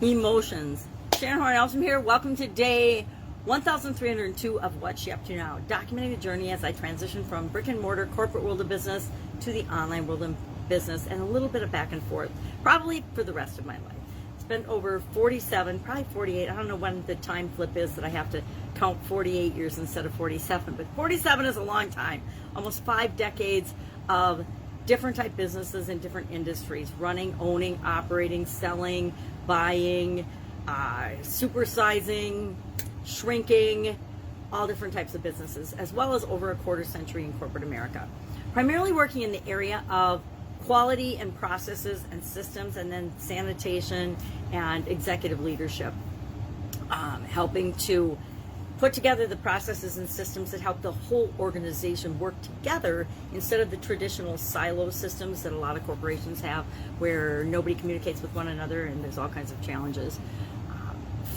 Emotions. Shannon Horne-Ellstrom here. Welcome to day 1302 of What's She Up To Now, documenting the journey as I transition from brick and mortar corporate world of business to the online world of business, and a little bit of back and forth, probably for the rest of my life. Spent over 47, probably 48, I don't know when the time flip is that I have to count 48 years instead of 47, but 47 is a long time. Almost 5 decades of different type businesses in different industries, running, owning, operating, selling, buying, supersizing, shrinking, all different types of businesses, as well as over a quarter century in corporate America. Primarily working in the area of quality and processes and systems, and then sanitation and executive leadership, helping to put together the processes and systems that help the whole organization work together instead of the traditional silo systems that a lot of corporations have, where nobody communicates with one another and there's all kinds of challenges.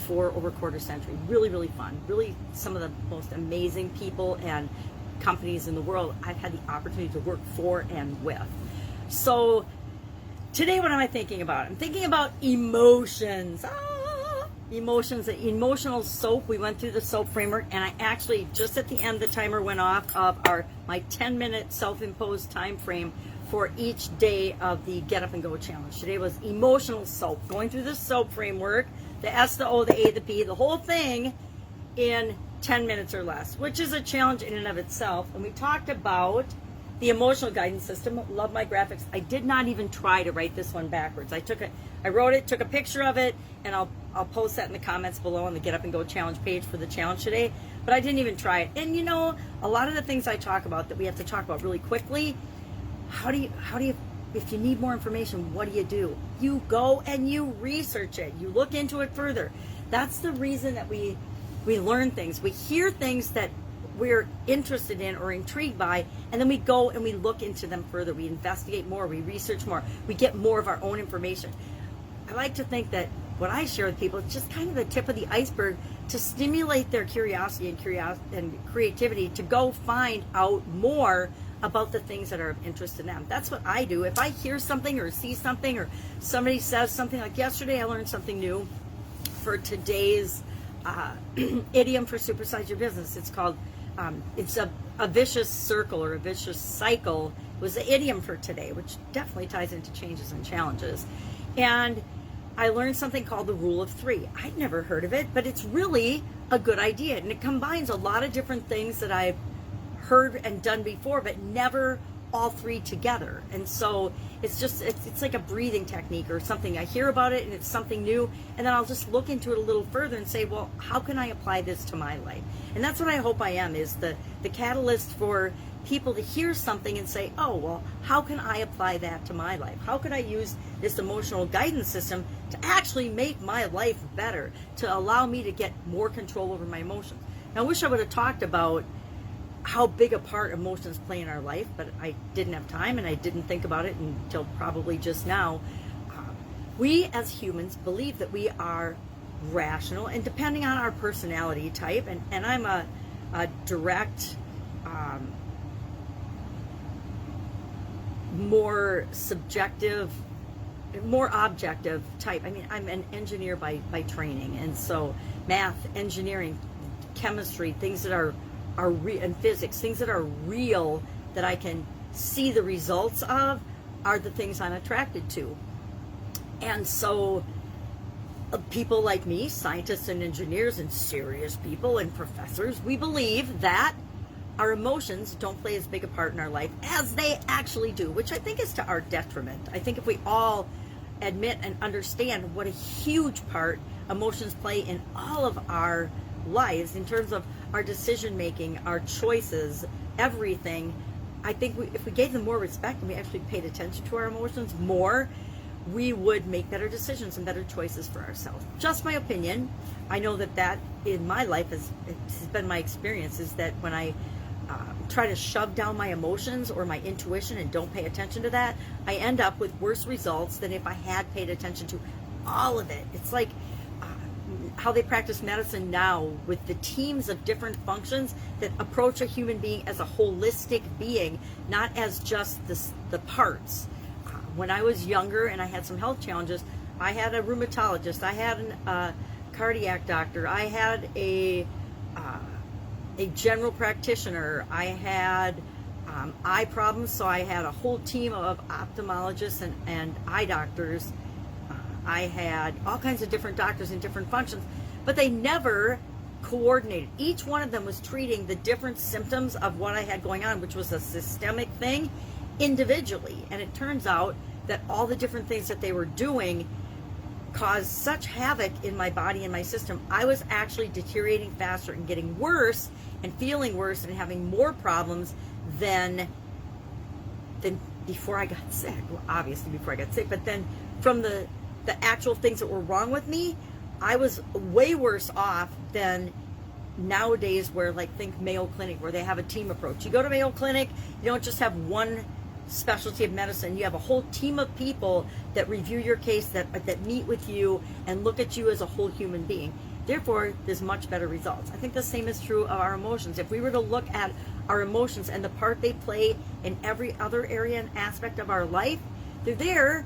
For over a quarter century, really fun, really some of the most amazing people and companies in the world I've had the opportunity to work for and with. So today, what am I thinking about? I'm thinking about emotions. Emotions, the emotional soap. We went through the soap framework, and I actually, just at the end, the timer went off of my 10-minute self-imposed time frame for each day of the Get Up and Go challenge. Today was emotional soap, going through the soap framework, the S, the O, the A, the P, the whole thing in 10 minutes or less, which is a challenge in and of itself. And we talked about the emotional guidance system. Love my graphics. I did not even try to write this one backwards. I wrote it, took a picture of it, and I'll post that in the comments below on the Get Up and Go challenge page for the challenge today. But I didn't even try it. And you know, a lot of the things I talk about that we have to talk about really quickly, how do you, if you need more information, what do? You go and you research it. You look into it further. That's the reason that we learn things. We hear things that we're interested in or intrigued by, and then we go and we look into them further. We investigate more, we research more, we get more of our own information. I like to think that what I share with people is just kind of the tip of the iceberg to stimulate their curiosity and creativity to go find out more about the things that are of interest to them. That's what I do. If I hear something or see something or somebody says something, like yesterday I learned something new for today's idiom for supersize your business. It's called it's a vicious circle or a vicious cycle was the idiom for today, which definitely ties into changes and challenges. And I learned something called the rule of 3. I'd never heard of it, but it's really a good idea. And it combines a lot of different things that I've heard and done before, but never all 3 together. And so it's like a breathing technique or something. I hear about it and it's something new, and then I'll just look into it a little further and say, well, how can I apply this to my life? And that's what I hope I am, is the catalyst for people to hear something and say, oh, well, how can I apply that to my life? How can I use this emotional guidance system to actually make my life better, to allow me to get more control over my emotions? Now, I wish I would have talked about how big a part emotions play in our life, but I didn't have time and I didn't think about it until probably just now. We as humans believe that we are rational, and depending on our personality type, and I'm a direct, more subjective, more objective type. I mean, I'm an engineer by training, and so math, engineering, chemistry, things that are real, and physics, things that are real that I can see the results of, are the things I'm attracted to. And so people like me, scientists and engineers and serious people and professors, we believe that our emotions don't play as big a part in our life as they actually do, which I think is to our detriment. I think if we all admit and understand what a huge part emotions play in all of our lives in terms of our decision making, our choices, everything, I think if we gave them more respect and we actually paid attention to our emotions more, we would make better decisions and better choices for ourselves. Just my opinion. I know that in my life has been my experience, is that when I try to shove down my emotions or my intuition and don't pay attention to that, I end up with worse results than if I had paid attention to all of it. It's like how they practice medicine now with the teams of different functions that approach a human being as a holistic being, not as just the parts. When I was younger and I had some health challenges, I had a rheumatologist, I had a cardiac doctor, I had a general practitioner, I had eye problems, so I had a whole team of ophthalmologists and eye doctors. I had all kinds of different doctors in different functions, but they never coordinated. Each one of them was treating the different symptoms of what I had going on, which was a systemic thing, individually. And it turns out that all the different things that they were doing caused such havoc in my body and my system. I was actually deteriorating faster and getting worse and feeling worse and having more problems than before I got sick. Well, obviously before I got sick, but then from the actual things that were wrong with me, I was way worse off than nowadays, where, like, think Mayo Clinic, where they have a team approach. You go to Mayo Clinic, you don't just have one specialty of medicine, you have a whole team of people that review your case, that meet with you and look at you as a whole human being. Therefore, there's much better results. I think the same is true of our emotions. If we were to look at our emotions and the part they play in every other area and aspect of our life, they're there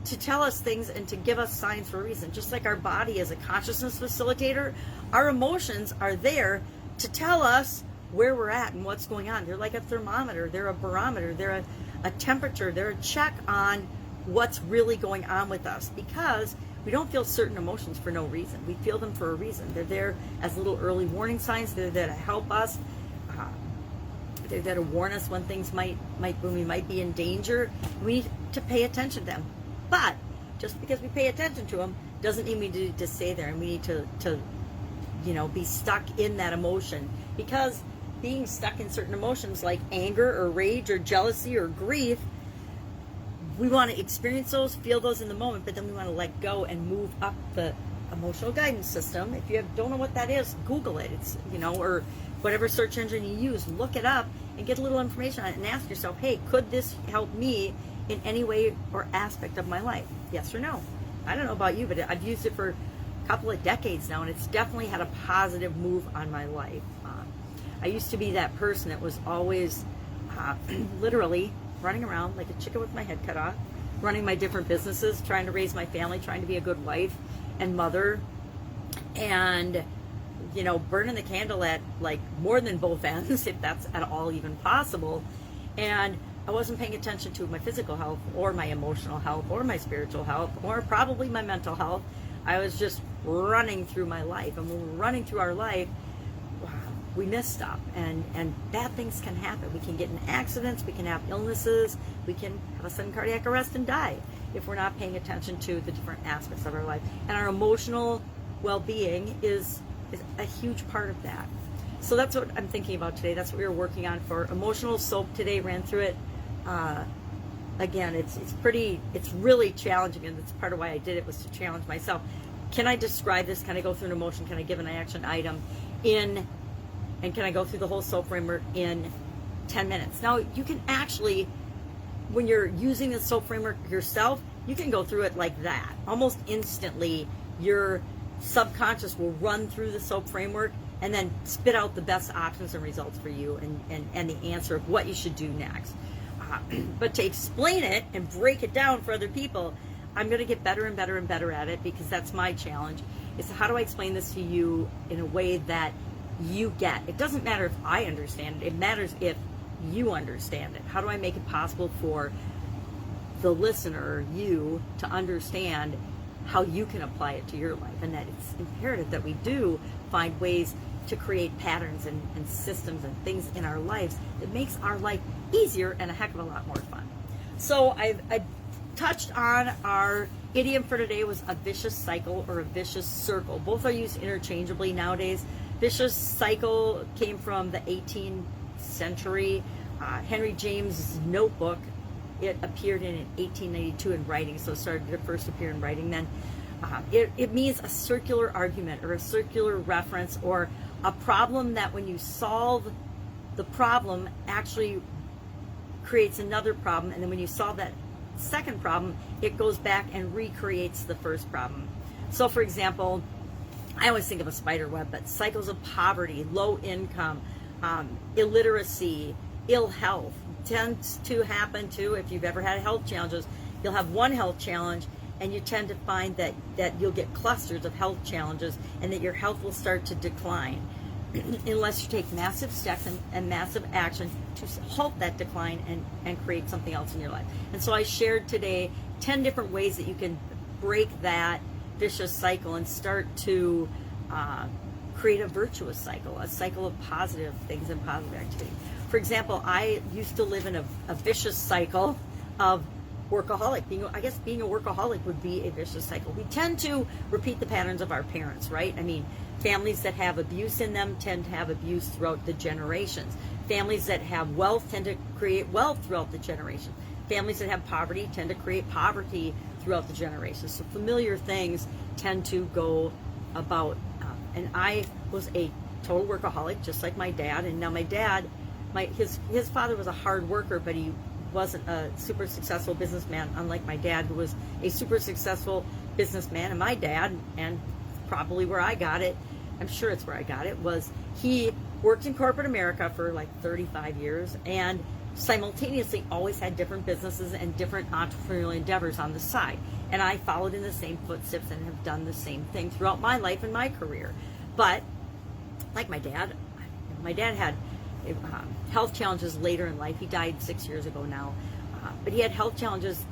to tell us things and to give us signs for a reason. Just like our body is a consciousness facilitator, our emotions are there to tell us where we're at and what's going on. They're like a thermometer, they're a barometer, they're a temperature, they're a check on what's really going on with us, because we don't feel certain emotions for no reason. We feel them for a reason. They're there as little early warning signs. They're there to help us. They're there to warn us when things when we might be in danger. We need to pay attention to them. But just because we pay attention to them doesn't mean we need to stay there, and we need to be stuck in that emotion. Because being stuck in certain emotions like anger or rage or jealousy or grief, we want to experience those, feel those in the moment, but then we want to let go and move up the emotional guidance system. If you don't know what that is, Google it. It's, or whatever search engine you use, look it up and get a little information on it and ask yourself, hey, could this help me in any way or aspect of my life? Yes or no? I don't know about you, but I've used it for a couple of decades now, and it's definitely had a positive move on my life. I used to be that person that was always literally running around like a chicken with my head cut off, running my different businesses, trying to raise my family, trying to be a good wife and mother, and burning the candle at like more than both ends, if that's at all even possible. And I wasn't paying attention to my physical health or my emotional health or my spiritual health or probably my mental health. I was just running through my life. And when we're running through our life, we miss stuff, and bad things can happen. We can get in accidents, we can have illnesses, we can have a sudden cardiac arrest and die if we're not paying attention to the different aspects of our life. And our emotional well-being is a huge part of that. So that's what I'm thinking about today. That's what we were working on for emotional soap today. Ran through it. Again, it's really challenging, and that's part of why I did it, was to challenge myself. Can I describe this? Can I go through an emotion? Can I give an action item and can I go through the whole soap framework in 10 minutes? Now, you can actually, when you're using the soap framework yourself, you can go through it like that. Almost instantly, your subconscious will run through the soap framework and then spit out the best options and results for you, and the answer of what you should do next. But to explain it and break it down for other people, I'm going to get better and better and better at it, because that's my challenge. Is how do I explain this to you in a way that you get? It doesn't matter if I understand it. It matters if you understand it. How do I make it possible for the listener, you, to understand how you can apply it to your life? And that it's imperative that we do find ways to create patterns and systems and things in our lives that makes our life easier and a heck of a lot more fun. So I touched on our idiom for today was a vicious cycle or a vicious circle. Both are used interchangeably nowadays. Vicious cycle came from the 18th century. Henry James' notebook, it appeared in 1892 in writing, so it started to first appear in writing then. It means a circular argument or a circular reference, or a problem that when you solve the problem actually creates another problem, and then when you solve that second problem, it goes back and recreates the first problem. So for example, I always think of a spider web, but cycles of poverty, low income, illiteracy, ill health tends to happen too. If you've ever had health challenges, you'll have one health challenge and you tend to find that you'll get clusters of health challenges, and that your health will start to decline unless you take massive steps and massive action to halt that decline and create something else in your life. And so I shared today 10 different ways that you can break that vicious cycle and start to create a virtuous cycle, a cycle of positive things and positive activity. For example, I used to live in a vicious cycle of workaholic. Being a workaholic would be a vicious cycle. We tend to repeat the patterns of our parents, right? I mean, families that have abuse in them tend to have abuse throughout the generations. Families that have wealth tend to create wealth throughout the generations. Families that have poverty tend to create poverty throughout the generations. So familiar things tend to go about. And I was a total workaholic, just like my dad. And now my dad, his father was a hard worker, but he wasn't a super successful businessman, unlike my dad, who was a super successful businessman. And my dad, and probably where I got it, I'm sure it's where I got it, was he worked in corporate America for like 35 years and simultaneously always had different businesses and different entrepreneurial endeavors on the side. And I followed in the same footsteps and have done the same thing throughout my life and my career. But like my dad had health challenges later in life. He died 6 years ago now. But he had health challenges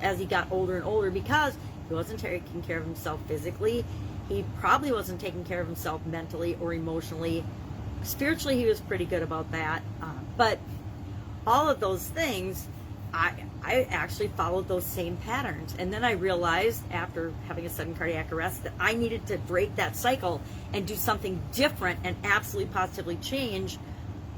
as he got older and older because he wasn't taking care of himself physically. He probably wasn't taking care of himself mentally or emotionally. Spiritually, he was pretty good about that. But all of those things, I actually followed those same patterns. And then I realized, after having a sudden cardiac arrest, that I needed to break that cycle and do something different and absolutely positively change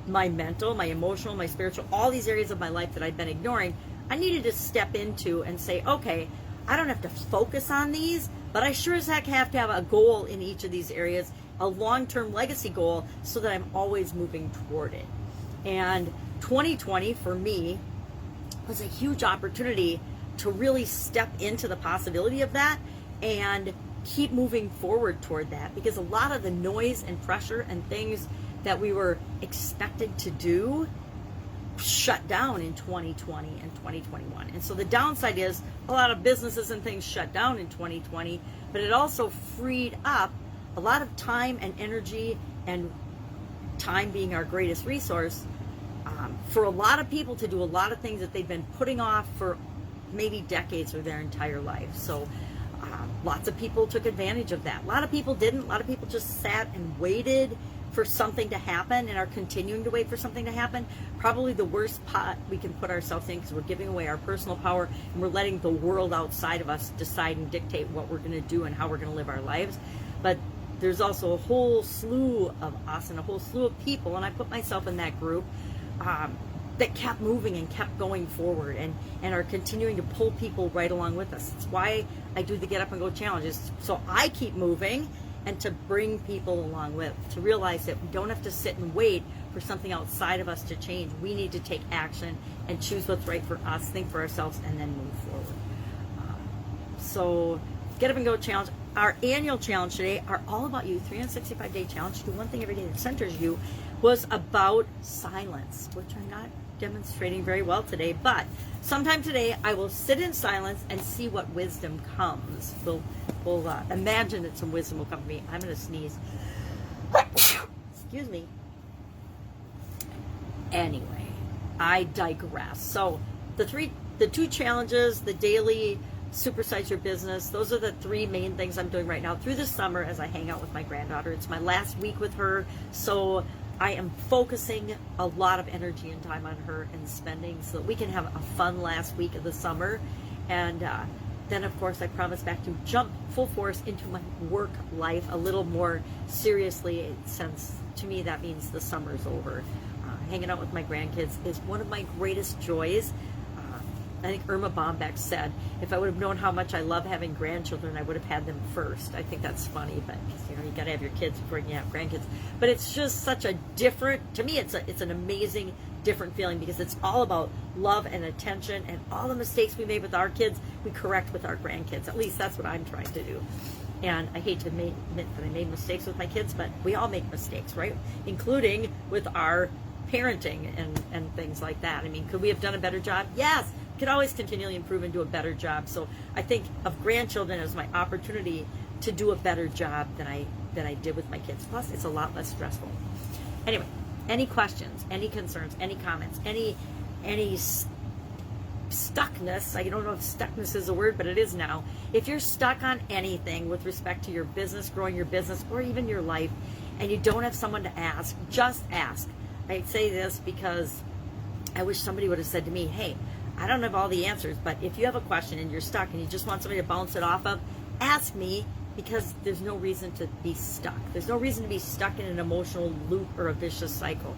my mental, my emotional, my spiritual, all these areas of my life that I'd been ignoring. I needed to step into and say, okay, I don't have to focus on these, but I sure as heck have to have a goal in each of these areas, a long-term legacy goal, so that I'm always moving toward it. And 2020 for me was a huge opportunity to really step into the possibility of that and keep moving forward toward that, because a lot of the noise and pressure and things that we were expected to do shut down in 2020 and 2021. And so the downside is a lot of businesses and things shut down in 2020, but it also freed up a lot of time and energy, and time being our greatest resource, for a lot of people to do a lot of things that they've been putting off for maybe decades or their entire life. So lots of people took advantage of that. A lot of people didn't. A lot of people just sat and waited for something to happen and are continuing to wait for something to happen. Probably the worst pot we can put ourselves in, because we're giving away our personal power and we're letting the world outside of us decide and dictate what we're going to do and how we're going to live our lives. But there's also a whole slew of us and a whole slew of people, and I put myself in that group, that kept moving and kept going forward and are continuing to pull people right along with us. It's why I do the Get Up and Go challenges, so I keep moving and to bring people along with, to realize that we don't have to sit and wait for something outside of us to change. We need to take action and choose what's right for us, think for ourselves, and then move forward. So Get Up and Go challenge, our annual challenge today, are all about you. 365-day challenge, do one thing every day that centers you, was about silence, which I'm not demonstrating very well today, but sometime today I will sit in silence and see what wisdom comes. We'll imagine that some wisdom will come to me. I'm going to sneeze. Excuse me. Anyway, I digress. So the two challenges, the daily supersize your business, those are the three main things I'm doing right now through the summer as I hang out with my granddaughter. It's my last week with her, so I am focusing a lot of energy and time on her and spending so that we can have a fun last week of the summer. And then, of course, I promise back to jump full force into my work life a little more seriously, since to me that means the summer's over. Hanging out with my grandkids is one of my greatest joys. I think Irma Bombeck said, if I would have known how much I love having grandchildren, I would have had them first. I think that's funny, but you got to have your kids before you have grandkids. But it's just such a different, to me, it's an amazing, different feeling, because it's all about love and attention, and all the mistakes we made with our kids, we correct with our grandkids. At least that's what I'm trying to do. And I hate to admit that I made mistakes with my kids, but we all make mistakes, right? Including with our parenting and things like that. I mean, could we have done a better job? Yes. could always continually improve and do a better job. So I think of grandchildren as my opportunity to do a better job than I did with my kids. Plus, it's a lot less stressful. Anyway, any questions, any concerns, any comments, any stuckness? I don't know if stuckness is a word, but it is now. If you're stuck on anything with respect to your business, growing your business, or even your life, and you don't have someone to ask, just ask. I say this because I wish somebody would have said to me, hey, I don't have all the answers, but if you have a question and you're stuck and you just want somebody to bounce it off of, ask me, because there's no reason to be stuck. There's no reason to be stuck in an emotional loop or a vicious cycle.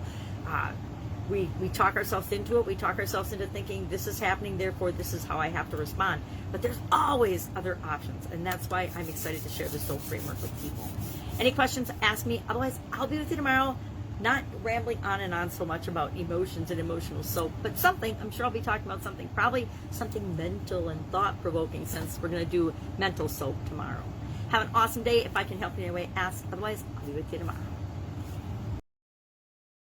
We talk ourselves into it. We talk ourselves into thinking this is happening, therefore this is how I have to respond. But there's always other options, and that's why I'm excited to share this SOAP framework with people. Any questions, ask me. Otherwise, I'll be with you tomorrow. Not rambling on and on so much about emotions and emotional soap, but something, I'm sure I'll be talking about something, probably something mental and thought-provoking, since we're going to do mental soap tomorrow. Have an awesome day. If I can help you in any way, ask. Otherwise, I'll be with you tomorrow.